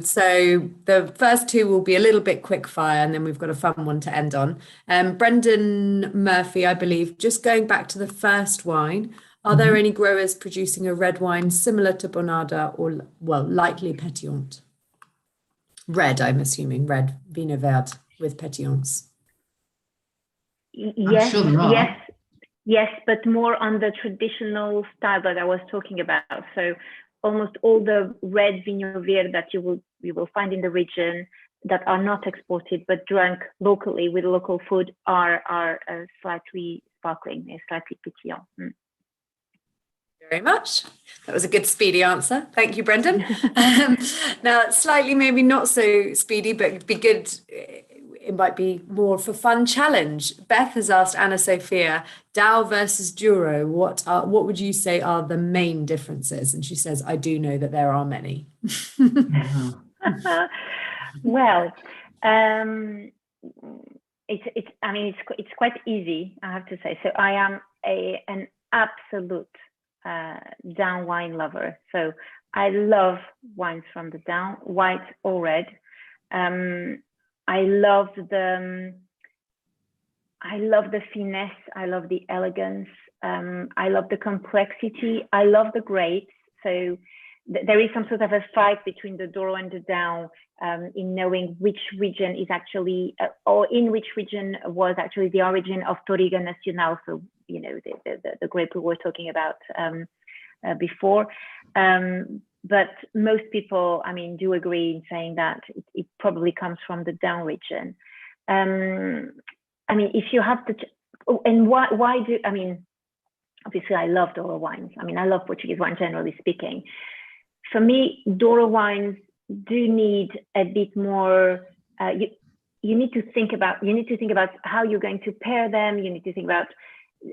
So the first 2 will be a little bit quick fire, and then we've got a fun one to end on. Brendan Murphy, I believe, just going back to the first wine, are there any growers producing a red wine similar to Bonarda or, well, likely Pétillant? Red, I'm assuming, red, Vino Verde with Pétillants. Yes, I'm sure there are. Yes, but more on the traditional style that I was talking about. So almost all the red Vinho Verde that you will find in the region that are not exported but drunk locally with local food are slightly sparkling, slightly pétillant. Very much. That was a good speedy answer. Thank you, Brendan. Now, slightly maybe not so speedy, but it'd be good. It might be more for fun challenge. Beth has asked Ana Sofia, Dow versus Douro, what would you say are the main differences? And she says, I do know that there are many. Well, it's quite easy, I have to say. So I am an absolute Down wine lover. So I love wines from the Down, white or red. I love the finesse. I love the elegance. I love the complexity. I love the grapes. So there is some sort of a fight between the Douro and the Down in knowing which region is actually, or in which region was actually the origin of Touriga Nacional. So, the grape we were talking about before. but most people, I mean, do agree in saying that it probably comes from the down region. I mean, if you have to, and why do, I mean, obviously I love Douro wines. I mean, I love Portuguese wine, generally speaking. For me, Douro wines do need a bit more, you need to think about how you're going to pair them. You need to think about,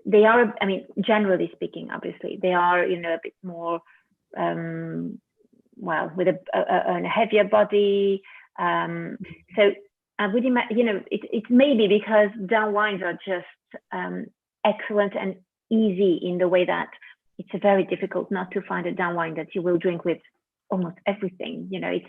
they are, I mean, generally speaking, obviously, they are, you know, a bit more, well, with a heavier body. So I would imagine, you know, it's maybe because down wines are just excellent and easy in the way that it's very difficult not to find a down wine that you will drink with almost everything. You know,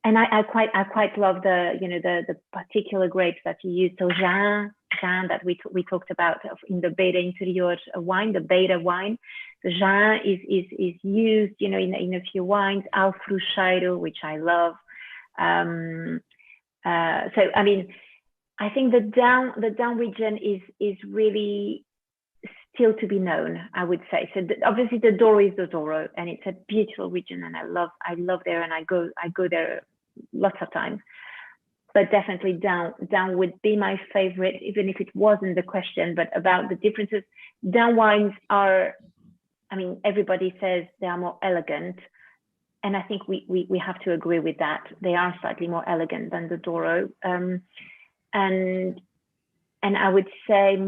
and I quite love the, you know, the particular grapes that you use. So Jean that we talked about in the Beira Interior wine, the Beira wine. The Jean is used, you know, in a few wines. Alfrucheiro, which I love. So I mean, I think the down region is really still to be known, I would say. So obviously the Douro is the Douro, and it's a beautiful region, and I love there, and I go there lots of times. But definitely down would be my favorite, even if it wasn't the question. But about the differences, down wines are, I mean, everybody says they are more elegant, and I think we have to agree with that. They are slightly more elegant than the Douro, and I would say,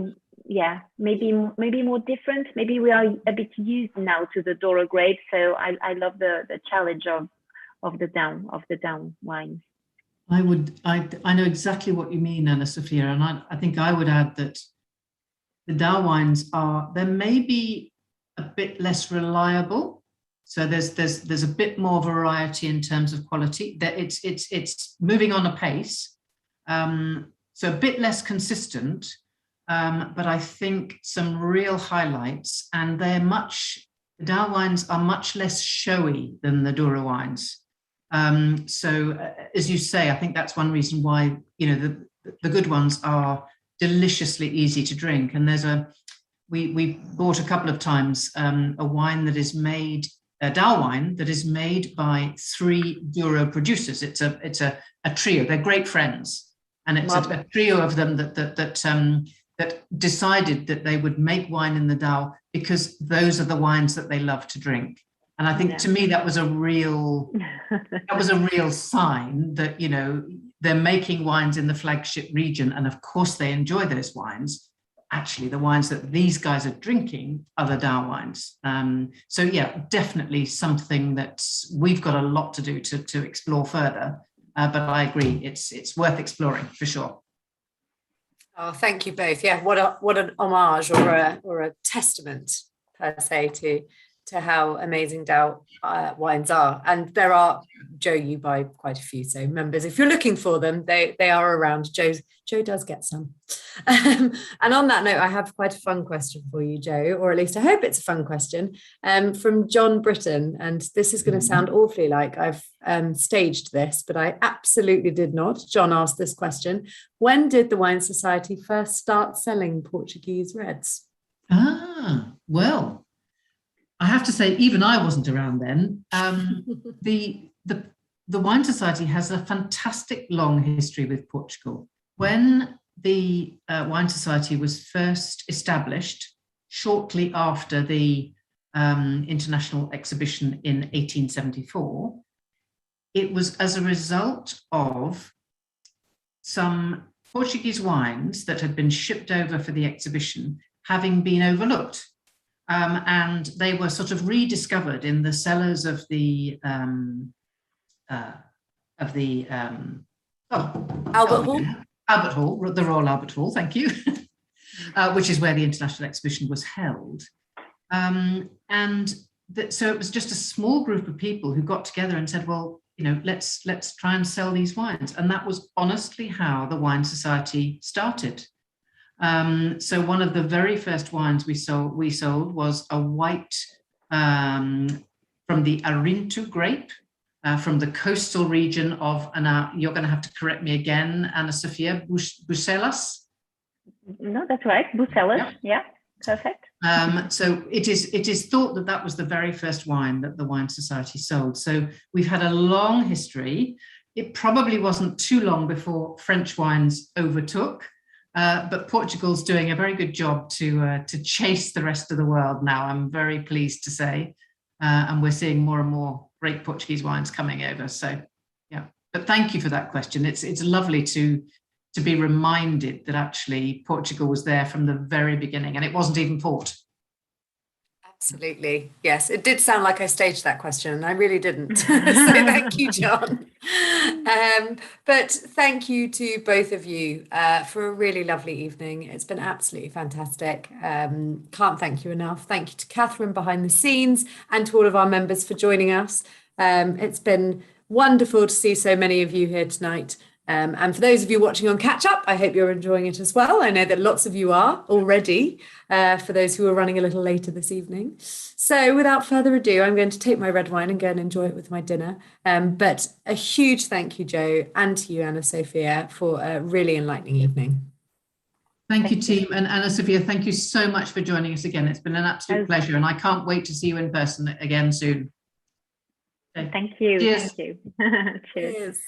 yeah, maybe more different. Maybe we are a bit used now to the Douro grape, so I love the challenge of the down wines. I know exactly what you mean, Ana Sofia, and I think I would add that the down wines they're maybe a bit less reliable. So there's a bit more variety in terms of quality. That it's moving on a pace, so a bit less consistent. But I think some real highlights, and the down wines are much less showy than the Douro wines. So as you say, I think that's one reason why, you know, the good ones are deliciously easy to drink. And we bought a couple of times a wine that is made, a Douro wine that is made by 3 Douro producers. It's a trio. They're great friends, and it's a trio of them that decided that they would make wine in the Douro because those are the wines that they love to drink. And I think to me that was a real sign that, you know, they're making wines in the flagship region, and of course they enjoy those wines. Actually, the wines that these guys are drinking are the Douro wines. So yeah, definitely something that we've got a lot to do to explore further. But I agree, it's worth exploring for sure. Oh, thank you both. Yeah, what an homage or a testament per se to how amazing Douro wines are. And there are, Joe, you buy quite a few, so members, if you're looking for them, they are around. Joe does get some. And on that note, I have quite a fun question for you, Joe, or at least I hope it's a fun question, from John Britton. And this is going to sound awfully like I've staged this, but I absolutely did not. John asked this question: when did the Wine Society first start selling Portuguese reds? Well, I have to say, even I wasn't around then. The Wine Society has a fantastic long history with Portugal. When the Wine Society was first established, shortly after the International Exhibition in 1874, it was as a result of some Portuguese wines that had been shipped over for the exhibition having been overlooked. And they were sort of rediscovered in the cellars of the Albert Hall, the Royal Albert Hall, thank you, which is where the International Exhibition was held. So it was just a small group of people who got together and said, well, you know, let's try and sell these wines. And that was honestly how the Wine Society started. So one of the very first wines we sold was a white from the Arinto grape, from the coastal region of, and you're going to have to correct me again, Ana Sofia, Bucelas? No, that's right, Bucelas, yeah, perfect. So it is thought that that was the very first wine that the Wine Society sold. So we've had a long history. It probably wasn't too long before French wines overtook, but Portugal's doing a very good job to chase the rest of the world now, I'm very pleased to say. And we're seeing more and more great Portuguese wines coming over. So yeah, but thank you for that question. It's lovely to be reminded that actually Portugal was there from the very beginning, and it wasn't even port. Absolutely. Yes, it did sound like I staged that question, and I really didn't. So thank you, John. But thank you to both of you for a really lovely evening. It's been absolutely fantastic. Can't thank you enough. Thank you to Catherine behind the scenes and to all of our members for joining us. It's been wonderful to see so many of you here tonight. And for those of you watching on catch up, I hope you're enjoying it as well. I know that lots of you are already, for those who are running a little later this evening. So without further ado, I'm going to take my red wine and go and enjoy it with my dinner. But a huge thank you, Joe, and to you, Ana Sofia, for a really enlightening evening. Thank you, team. And Ana Sofia, thank you so much for joining us again. It's been an absolute pleasure, and I can't wait to see you in person again soon. Thank you. Cheers. Thank you. Cheers. Cheers.